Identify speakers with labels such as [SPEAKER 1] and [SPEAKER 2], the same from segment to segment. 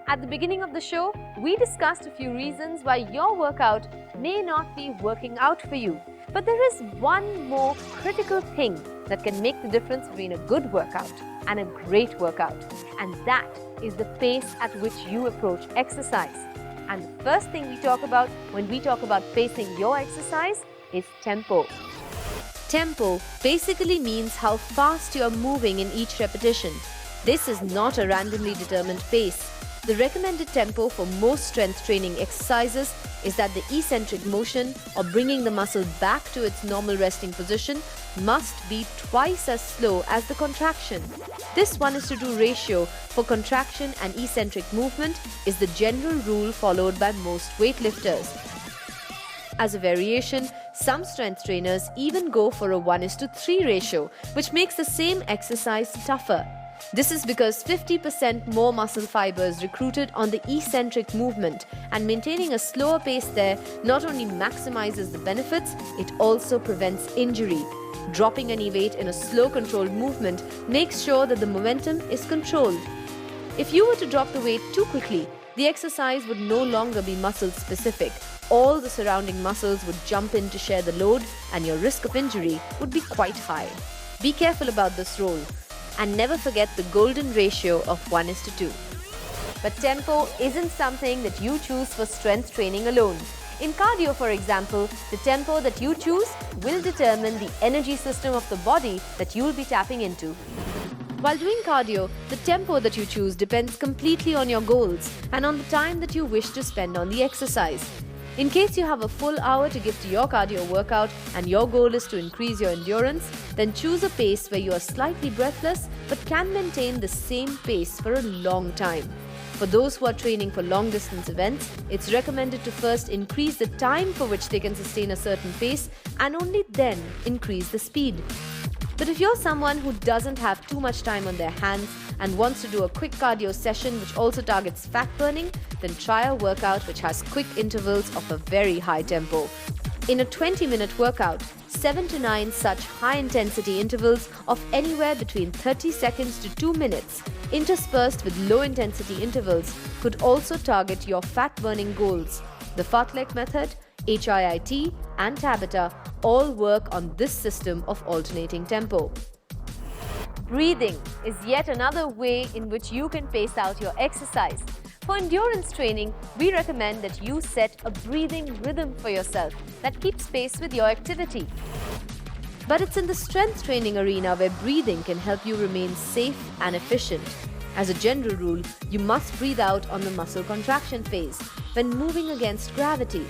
[SPEAKER 1] At the beginning of the show, we discussed a few reasons why your workout may not be working out for you. But there is one more critical thing that can make the difference between a good workout and a great workout, and that is the pace at which you approach exercise. And the first thing we talk about when we talk about pacing your exercise is tempo. Tempo basically means how fast you are moving in each repetition. This is not a randomly determined pace. The recommended tempo for most strength training exercises is that the eccentric motion, or bringing the muscle back to its normal resting position, must be twice as slow as the contraction. This 1:2 ratio for contraction and eccentric movement is the general rule followed by most weightlifters. As a variation, some strength trainers even go for a 1:3 ratio, which makes the same exercise tougher. This is because 50% more muscle fibers recruited on the eccentric movement, and maintaining a slower pace there not only maximizes the benefits, it also prevents injury. Dropping any weight in a slow controlled movement makes sure that the momentum is controlled. If you were to drop the weight too quickly, the exercise would no longer be muscle specific. All the surrounding muscles would jump in to share the load, and your risk of injury would be quite high. Be careful about this rule. And never forget the golden ratio of 1:2. But tempo isn't something that you choose for strength training alone. In cardio, for example, the tempo that you choose will determine the energy system of the body that you'll be tapping into. While doing cardio, the tempo that you choose depends completely on your goals and on the time that you wish to spend on the exercise. In case you have a full hour to give to your cardio workout and your goal is to increase your endurance, then choose a pace where you are slightly breathless but can maintain the same pace for a long time. For those who are training for long distance events, it's recommended to first increase the time for which they can sustain a certain pace and only then increase the speed. But if you're someone who doesn't have too much time on their hands and wants to do a quick cardio session which also targets fat burning, then try a workout which has quick intervals of a very high tempo. In a 20-minute workout, 7 to 9 such high-intensity intervals of anywhere between 30 seconds to 2 minutes, interspersed with low-intensity intervals, could also target your fat-burning goals. The Fartlek method, HIIT, and Tabata all work on this system of alternating tempo. Breathing is yet another way in which you can pace out your exercise. For endurance training, we recommend that you set a breathing rhythm for yourself that keeps pace with your activity. But it's in the strength training arena where breathing can help you remain safe and efficient. As a general rule, you must breathe out on the muscle contraction phase when moving against gravity,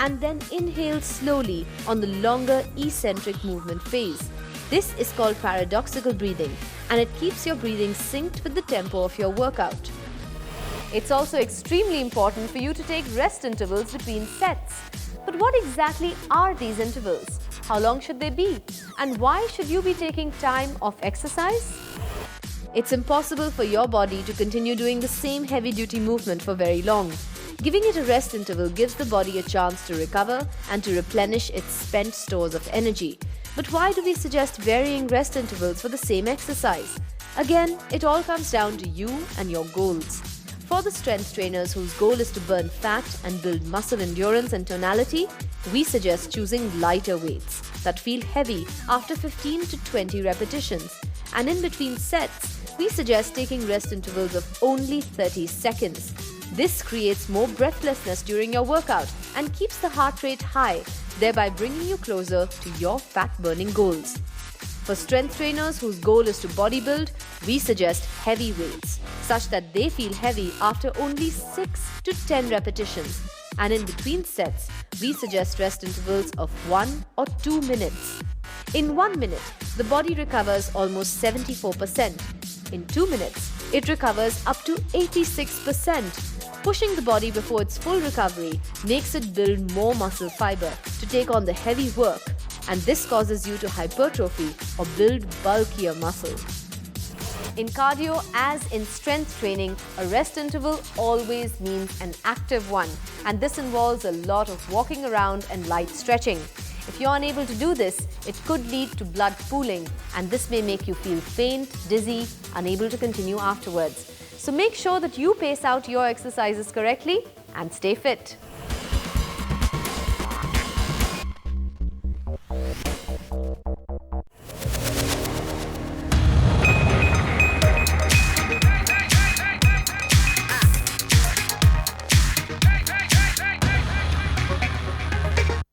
[SPEAKER 1] and then inhale slowly on the longer eccentric movement phase. This is called paradoxical breathing, and it keeps your breathing synced with the tempo of your workout. It's also extremely important for you to take rest intervals between sets. But what exactly are these intervals? How long should they be? And why should you be taking time off exercise? It's impossible for your body to continue doing the same heavy-duty movement for very long. Giving it a rest interval gives the body a chance to recover and to replenish its spent stores of energy. But why do we suggest varying rest intervals for the same exercise? Again, it all comes down to you and your goals. For the strength trainers whose goal is to burn fat and build muscle endurance and tonality, we suggest choosing lighter weights that feel heavy after 15 to 20 repetitions. And in between sets, we suggest taking rest intervals of only 30 seconds. This creates more breathlessness during your workout and keeps the heart rate high, thereby bringing you closer to your fat-burning goals. For strength trainers whose goal is to bodybuild, we suggest heavy weights, such that they feel heavy after only 6 to 10 repetitions. And in between sets, we suggest rest intervals of 1 or 2 minutes. In 1 minute, the body recovers almost 74%. In 2 minutes, it recovers up to 86%. Pushing the body before its full recovery makes it build more muscle fiber to take on the heavy work, and this causes you to hypertrophy or build bulkier muscle. In cardio, as in strength training, a rest interval always means an active one, and this involves a lot of walking around and light stretching. If you're unable to do this, it could lead to blood pooling, and this may make you feel faint, dizzy, unable to continue afterwards. So make sure that you pace out your exercises correctly and stay fit.